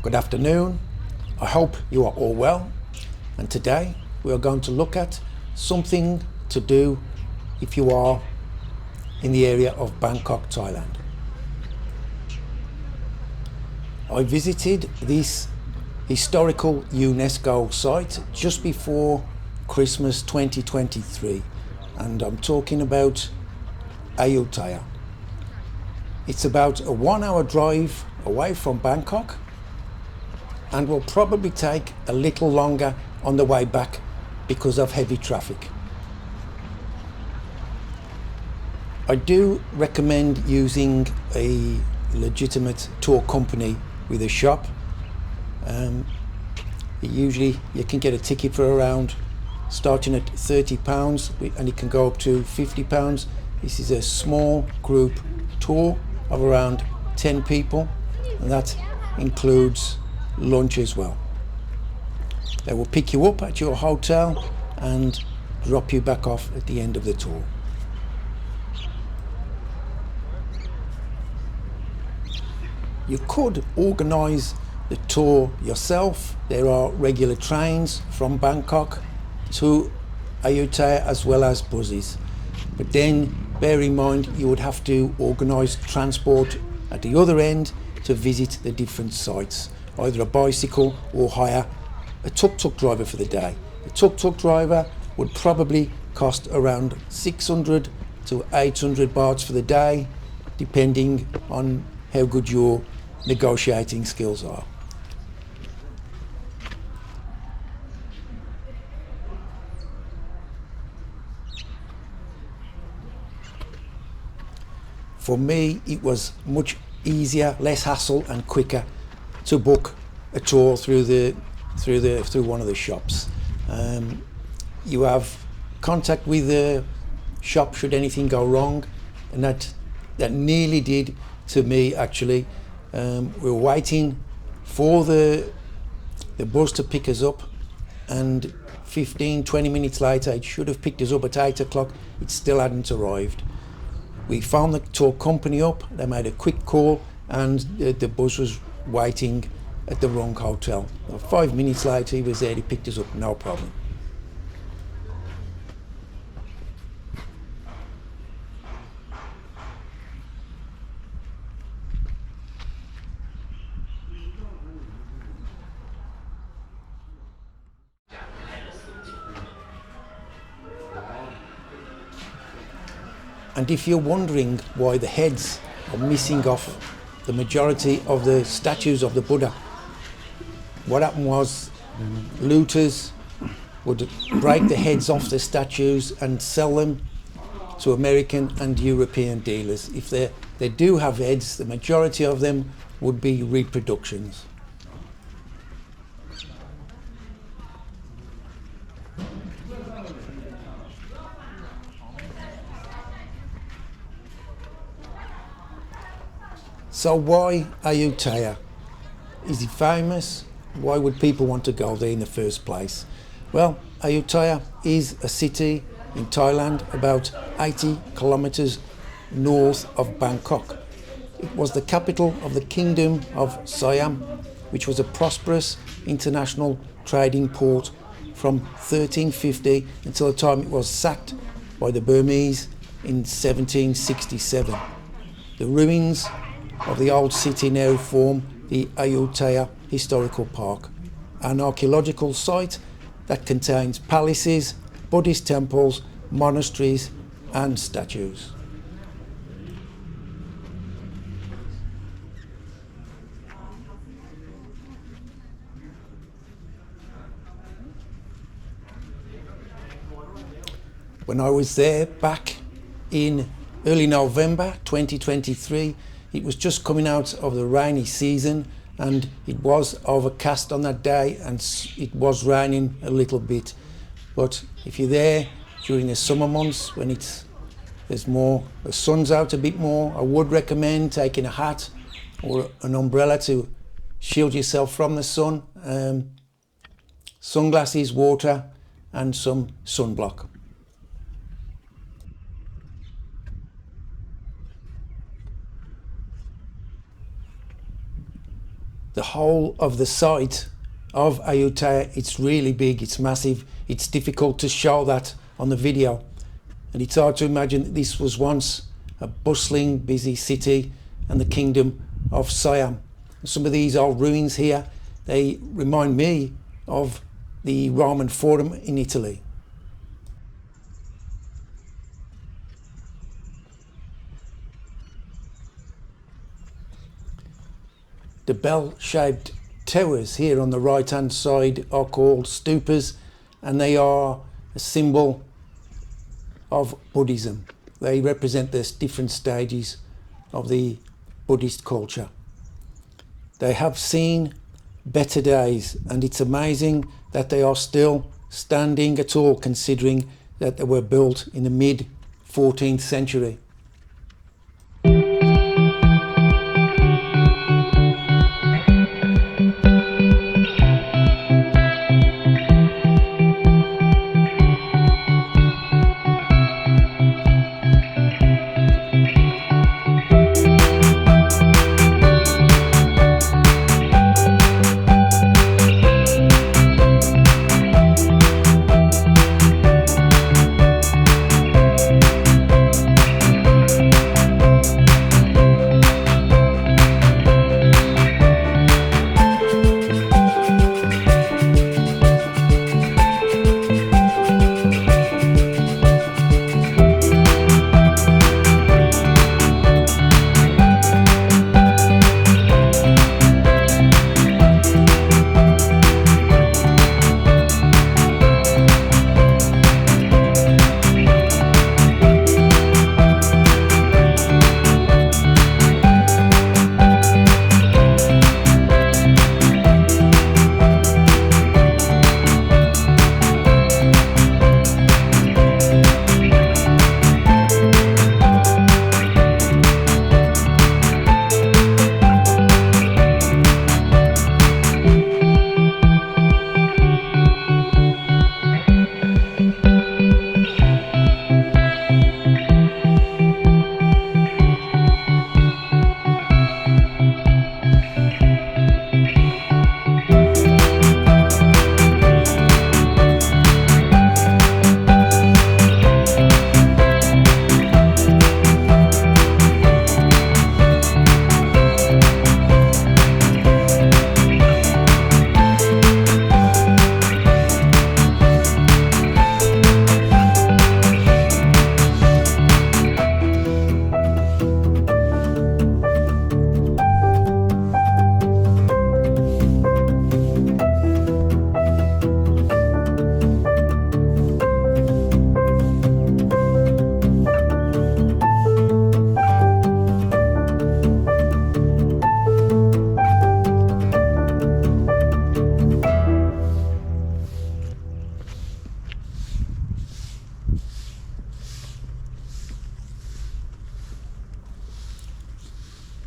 Good afternoon. I hope you are all well, and today we are going to look at something to do if you are in the area of Bangkok, Thailand. I visited this historical UNESCO site just before Christmas 2023, and I'm talking about AYUTTHAYA. It's about a 1-hour drive away from Bangkok and will probably take a little longer on the way back because of heavy traffic. I do recommend using a legitimate tour company with a shop. Usually you can get a ticket for around starting at £30 and it can go up to £50. This is a small group tour of around 10 people, and that includes lunch as well. They will pick you up at your hotel and drop you back off at the end of the tour. You could organise the tour yourself. There are regular trains from Bangkok to AYUTTHAYA as well as buses, but then bear in mind you would have to organise transport at the other end to visit the different sites, either a bicycle or hire a tuk-tuk driver for the day. The tuk-tuk driver would probably cost around 600 to 800 bahts for the day, depending on how good your negotiating skills are. For me, it was much easier, less hassle and quicker to book a tour through one of the shops. You have contact with the shop should anything go wrong, and that nearly did to me actually. We were waiting for the bus to pick us up, and 15-20 minutes later it should have picked us up at 8 o'clock. It still hadn't arrived. We phoned the tour company up, they made a quick call, and the bus was waiting at the wrong hotel. 5 minutes later he was there, he picked us up, no problem. And if you're wondering why the heads are missing off the majority of the statues of the Buddha, what happened was looters would break the heads off the statues and sell them to American and European dealers. If they do have heads, the majority of them would be reproductions. So why AYUTTHAYA? Is it famous? Why would people want to go there in the first place? Well, AYUTTHAYA is a city in Thailand about 80 kilometers north of Bangkok. It was the capital of the Kingdom of Siam, which was a prosperous international trading port from 1350 until the time it was sacked by the Burmese in 1767. The ruins of the old city now form the AYUTTHAYA Historical Park, an archaeological site that contains palaces, Buddhist temples, monasteries and statues. When I was there back in early November 2023, it was just coming out of the rainy season, and it was overcast on that day and it was raining a little bit. But if you're there during the summer months when the sun's out a bit more, I would recommend taking a hat or an umbrella to shield yourself from the sun, sunglasses, water and some sunblock. the whole of the site of AYUTTHAYA, it's really big, it's massive, it's difficult to show that on the video. And it's hard to imagine that this was once a bustling, busy city and the kingdom of Siam. Some of these old ruins here, they remind me of the Roman Forum in Italy. The bell-shaped towers here on the right-hand side are called stupas, and they are a symbol of Buddhism. They represent the different stages of the Buddhist culture. They have seen better days, and it's amazing that they are still standing at all, considering that they were built in the mid-14th century.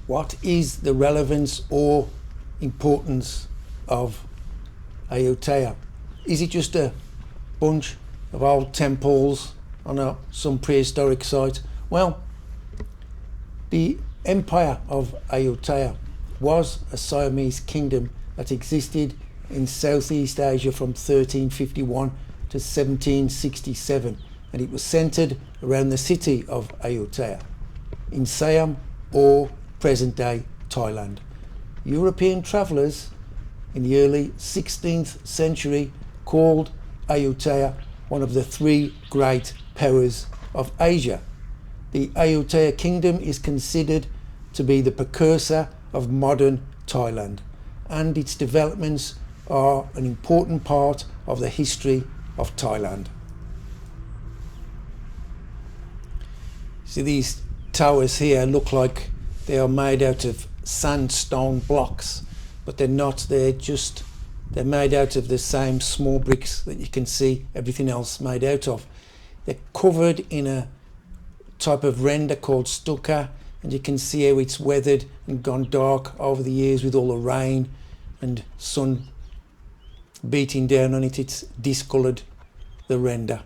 What is the relevance or importance of AYUTTHAYA? Is it just a bunch of old temples on some prehistoric site? Well, the empire of AYUTTHAYA was a Siamese kingdom that existed in Southeast Asia from 1351 to 1767, and it was centered around the city of AYUTTHAYA in Siam, or present-day Thailand. European travellers in the early 16th century called AYUTTHAYA one of the three great powers of Asia. The AYUTTHAYA Kingdom is considered to be the precursor of modern Thailand, and its developments are an important part of the history of Thailand. See, these towers here look like they are made out of sandstone blocks, but they're not. They're made out of the same small bricks that you can see everything else made out of. They're covered in a type of render called stucca, and you can see how it's weathered and gone dark over the years with all the rain and sun beating down on it. It's discoloured the render.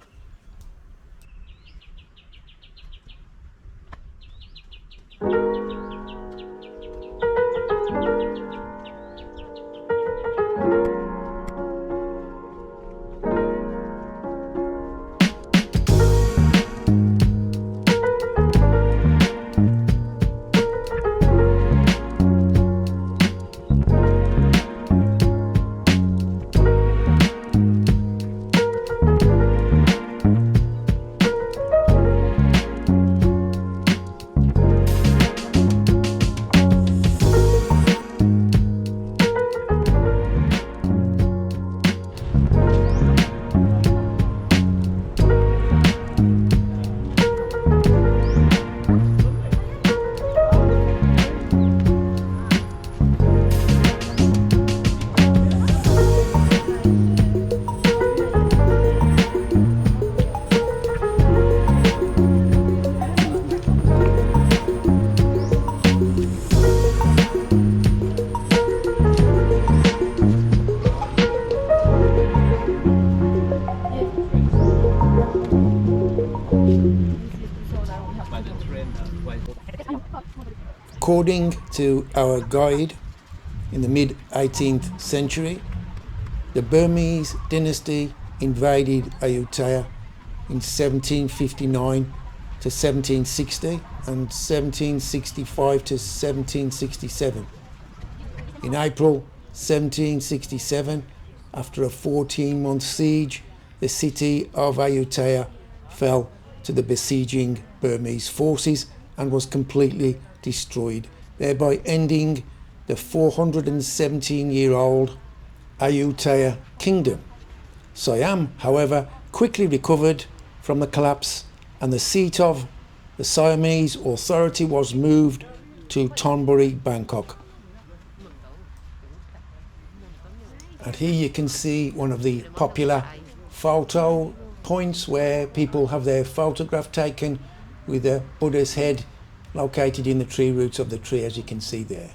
According to our guide, in the mid-18th century, the Burmese dynasty invaded Ayutthaya in 1759 to 1760 and 1765 to 1767. In April 1767, after a 14-month siege, the city of Ayutthaya fell to the besieging Burmese forces and was completely destroyed, thereby ending the 417-year-old AYUTTHAYA Kingdom. Siam, however, quickly recovered from the collapse, and the seat of the Siamese authority was moved to Thonburi, Bangkok. And here you can see one of the popular photo points where people have their photograph taken with the Buddha's head located in the tree roots of the tree, as you can see there.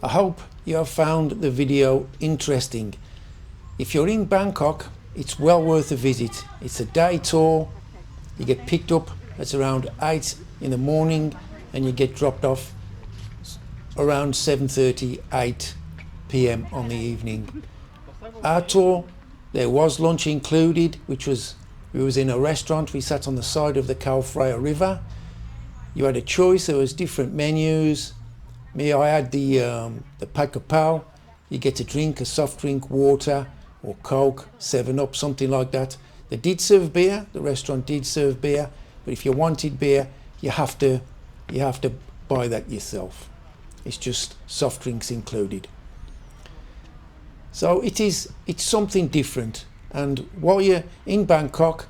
I hope you have found the video interesting. If you're in Bangkok, it's well worth a visit. It's a day tour. You get picked up at around 8 in the morning and you get dropped off around 7:30, 8 p.m. on the evening. Our tour, there was lunch included, we was in a restaurant. We sat on the side of the Khao Phraya River. You had a choice. There was different menus. Me, I had the Pakapao. You get a drink, a soft drink, water or Coke, 7-Up, something like that. They did serve beer. The restaurant did serve beer, but if you wanted beer, you have to buy that yourself. It's just soft drinks included. So it's something different. And while you're in Bangkok,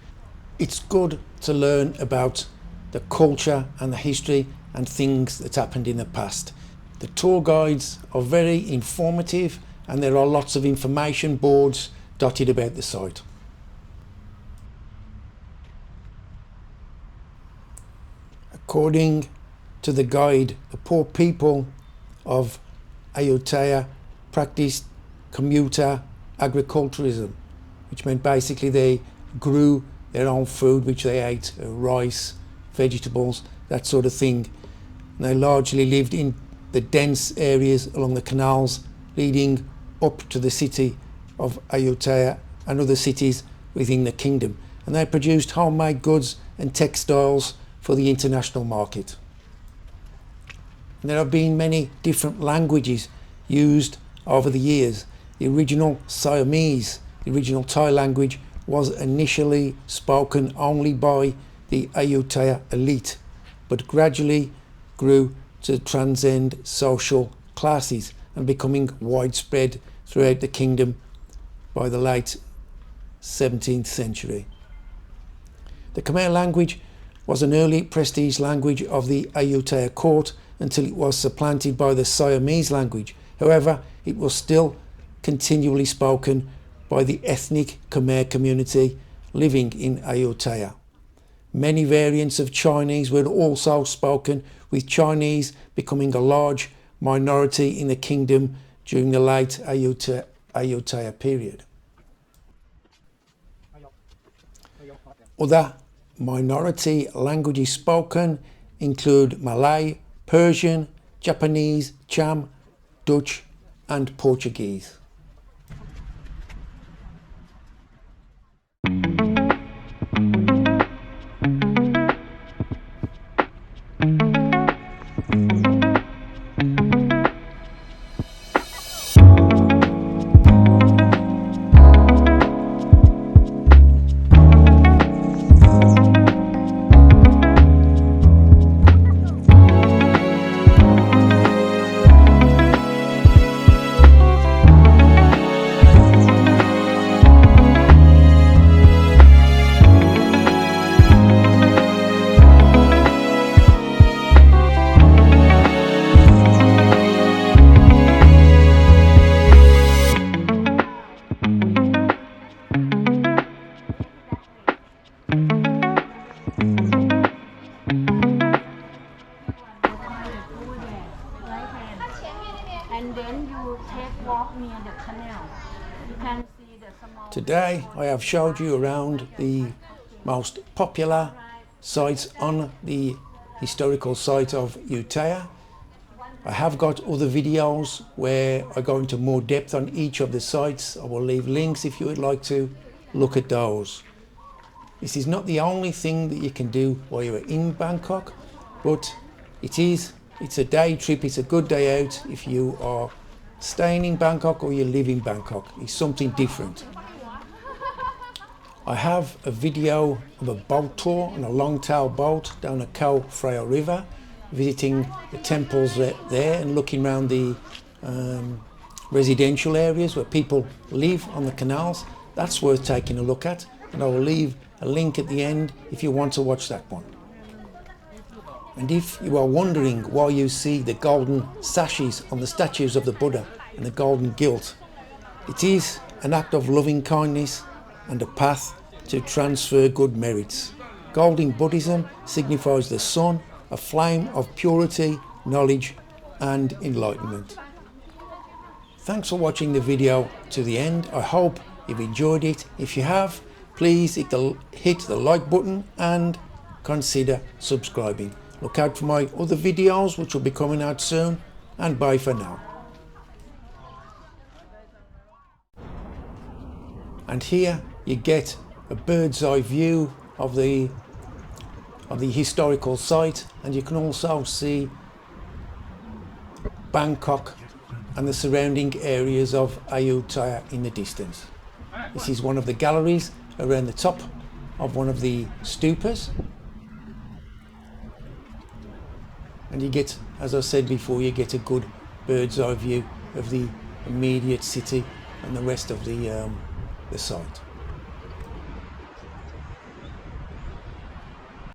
it's good to learn about the culture and the history and things that happened in the past. The tour guides are very informative and there are lots of information boards dotted about the site. According to the guide, the poor people of Ayutthaya practiced commuter agriculturism, which meant basically they grew their own food, which they ate, rice, vegetables, that sort of thing. And they largely lived in the dense areas along the canals leading up to the city of Ayutthaya and other cities within the kingdom. And they produced homemade goods and textiles for the international market. And there have been many different languages used over the years. The original Siamese, the original Thai language, was initially spoken only by the Ayutthaya elite, but gradually grew to transcend social classes and becoming widespread throughout the kingdom by the late 17th century. The Khmer language was an early prestige language of the Ayutthaya court until it was supplanted by the Siamese language. However, it was still continually spoken by the ethnic Khmer community living in Ayutthaya. Many variants of Chinese were also spoken, with Chinese becoming a large minority in the kingdom during the late Ayutthaya period. Other minority languages spoken include Malay, Persian, Japanese, Cham, Dutch and Portuguese. Today I have showed you around the most popular sites on the historical site of Ayutthaya. I have got other videos where I go into more depth on each of the sites. I will leave links if you would like to look at those. This is not the only thing that you can do while you're in Bangkok, but it's a day trip, it's a good day out if you are staying in Bangkok or you live in Bangkok. It's something different. I have a video of a boat tour on a long-tail boat down the Khao Phraya River, visiting the temples there and looking around the residential areas where people live on the canals. That's worth taking a look at, and I will leave a link at the end if you want to watch that one. And if you are wondering why you see the golden sashes on the statues of the Buddha and the golden gilt, it is an act of loving kindness and a path to transfer good merits. Gold in Buddhism signifies the sun, a flame of purity, knowledge and enlightenment. Thanks for watching the video to the end. I hope you've enjoyed it. If you have, please hit the like button and consider subscribing. Look out for my other videos which will be coming out soon, and bye for now. And here you get a bird's eye view of the historical site, and you can also see Bangkok and the surrounding areas of Ayutthaya in the distance. This is one of the galleries around the top of one of the stupas, and you get, as I said before, you get a good bird's eye view of the immediate city and the rest of the site.